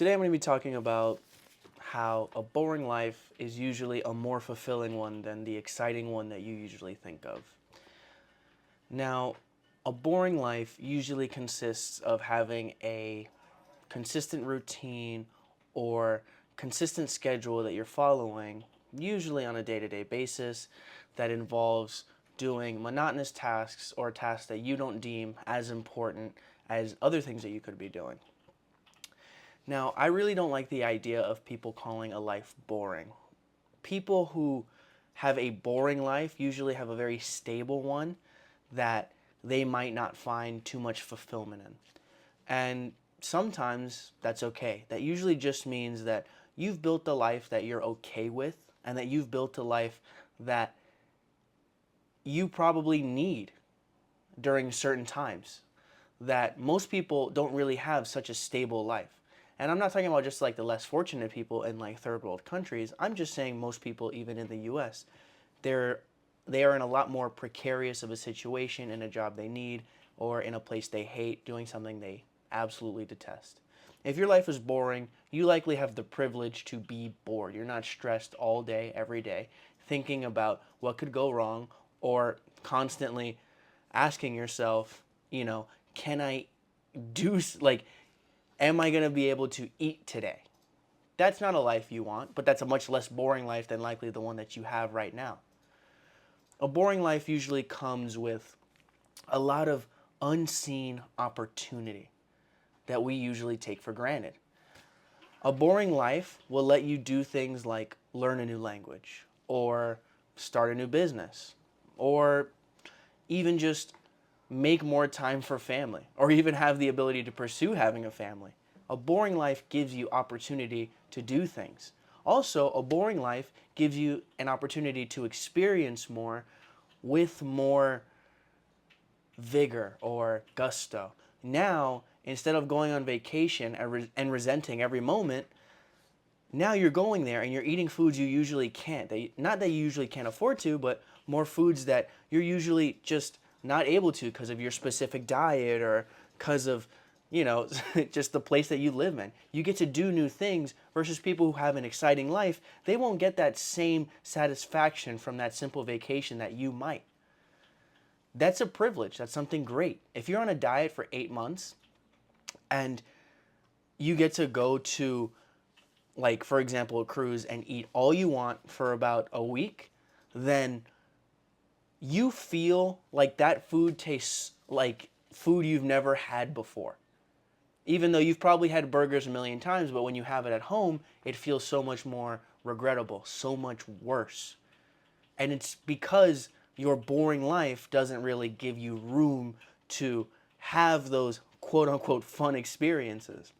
Today I'm going to be talking about how a boring life is usually a more fulfilling one than the exciting one that you usually think of. Now, a boring life usually consists of having a consistent routine or consistent schedule that you're following, usually on a day-to-day basis, that involves doing monotonous tasks or tasks that you don't deem as important as other things that you could be doing. Now, I really don't like the idea of people calling a life boring. People who have a boring life usually have a very stable one that they might not find too much fulfillment in. And sometimes that's okay. That usually just means that you've built a life that you're okay with and that you've built a life that you probably need during certain times. That most people don't really have such a stable life. And I'm not talking about just like the less fortunate people in like third world countries. I'm just saying most people, even in the US, they're they are in a lot more precarious of a situation in a job they need or in a place they hate, doing something they absolutely detest. If your life is boring, you likely have the privilege to be bored. You're not stressed all day, every day, thinking about what could go wrong or constantly asking yourself, can I do, like, am I going to be able to eat today? That's not a life you want, but that's a much less boring life than likely the one that you have right now. A boring life usually comes with a lot of unseen opportunity that we usually take for granted. A boring life will let you do things like learn a new language, or start a new business, or even just make more time for family, or even have the ability to pursue having a family. A boring life gives you opportunity to do things. Also, a boring life gives you an opportunity to experience more with more vigor or gusto. Now, instead of going on vacation and resenting every moment, now you're going there and you're eating foods you usually can't. Not that you usually can't afford to, but more foods that you're usually just not able to because of your specific diet or because of, just the place that you live in. You get to do new things versus people who have an exciting life. They won't get that same satisfaction from that simple vacation that you might. That's a privilege. That's something great. If you're on a diet for 8 months and you get to go to, like, for example, a cruise and eat all you want for about a week, then you feel like that food tastes like food you've never had before. Even though you've probably had burgers a million times, but when you have it at home, it feels so much more regrettable, so much worse. And it's because your boring life doesn't really give you room to have those quote unquote fun experiences.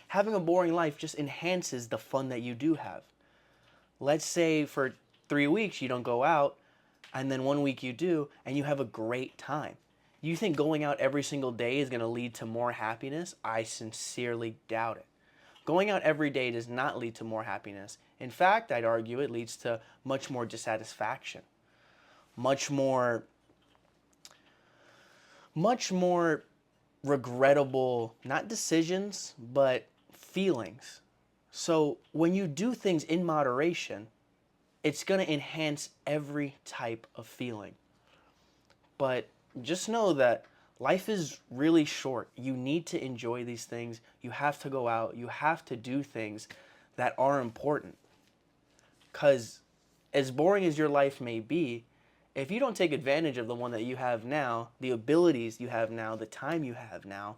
Having a boring life just enhances the fun that you do have. Let's say for 3 weeks you don't go out, and then one week you do, and you have a great time. You think going out every single day is going to lead to more happiness? I sincerely doubt it. Going out every day does not lead to more happiness. In fact, I'd argue it leads to much more dissatisfaction, much more regrettable, not decisions, but feelings. So when you do things in moderation, it's going to enhance every type of feeling. But just know that life is really short. You need to enjoy these things. You have to go out. You have to do things that are important. Because as boring as your life may be, if you don't take advantage of the one that you have now, the abilities you have now, the time you have now,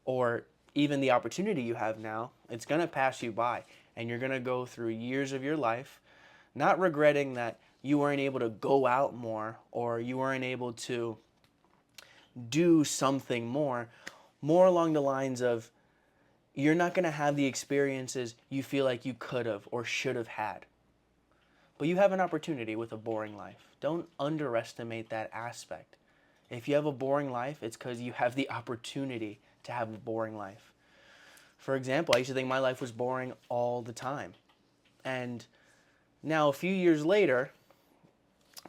or even the opportunity you have now, it's going to pass you by. And you're going to go through years of your life not regretting that you weren't able to go out more or you weren't able to do something more along the lines of you're not going to have the experiences you feel like you could have or should have had. But you have an opportunity with a boring life. Don't underestimate that aspect. If you have a boring life, it's because you have the opportunity to have a boring life. For example, I used to think my life was boring all the time. And now a few years later,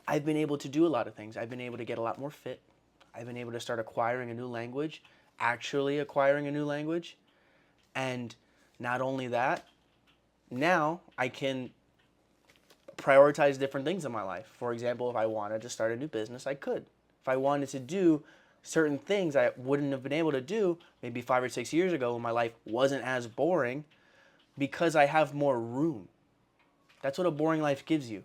I've been able to do a lot of things. I've been able to get a lot more fit. I've been able to start acquiring a new language, actually acquiring a new language. And Not only that, now I can prioritize different things in my life. For example, if I wanted to start a new business, I could. If I wanted to do certain things I wouldn't have been able to do maybe 5 or 6 years ago when my life wasn't as boring, because I have more room. That's what a boring life gives you.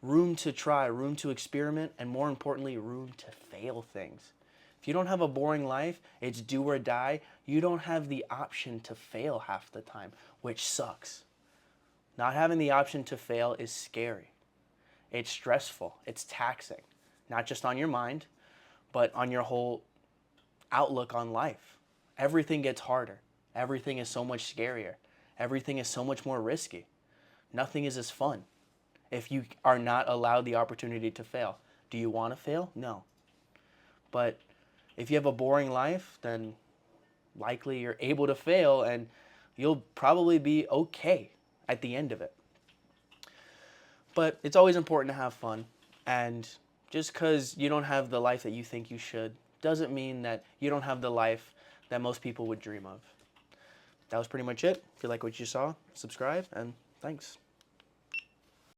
Room to try, room to experiment, and more importantly, room to fail things. If you don't have a boring life, it's do or die, you don't have the option to fail half the time, which sucks. Not having the option to fail is scary. It's stressful. It's taxing. Not just on your mind, but on your whole outlook on life. Everything gets harder. Everything is so much scarier. Everything is so much more risky. Nothing is as fun if you are not allowed the opportunity to fail. Do you want to fail? No. But if you have a boring life, then likely you're able to fail and you'll probably be okay at the end of it. But it's always important to have fun. And just because you don't have the life that you think you should doesn't mean that you don't have the life that most people would dream of. That was pretty much it. If you like what you saw, subscribe, and thanks.